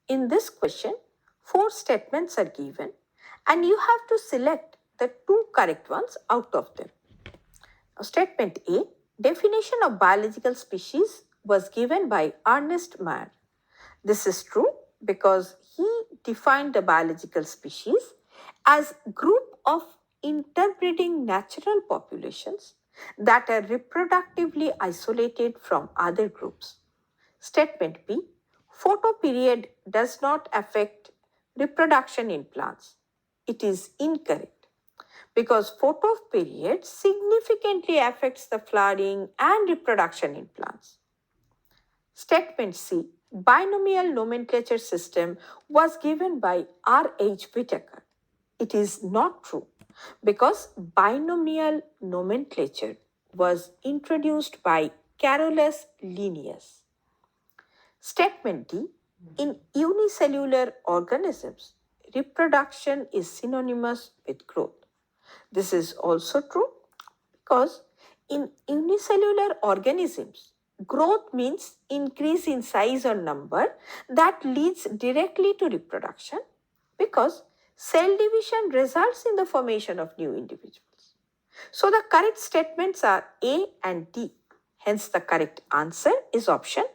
In this question, 4 statements are given and you have to select the 2 correct ones out of them. Now, statement A, definition of biological species was given by Ernest Mayr. This is true because he defined the biological species as group of interbreeding natural populations that are reproductively isolated from other groups. Statement B, photoperiod does not affect reproduction in plants. It is incorrect because photoperiod significantly affects the flowering and reproduction in plants. Statement C, binomial nomenclature system was given by R.H. Whitaker. It is not true because binomial nomenclature was introduced by Carolus Linnaeus. Statement D, in unicellular organisms, reproduction is synonymous with growth. This is also true because in unicellular organisms, growth means increase in size or number that leads directly to reproduction because cell division results in the formation of new individuals. So the correct statements are A and D. Hence the correct answer is option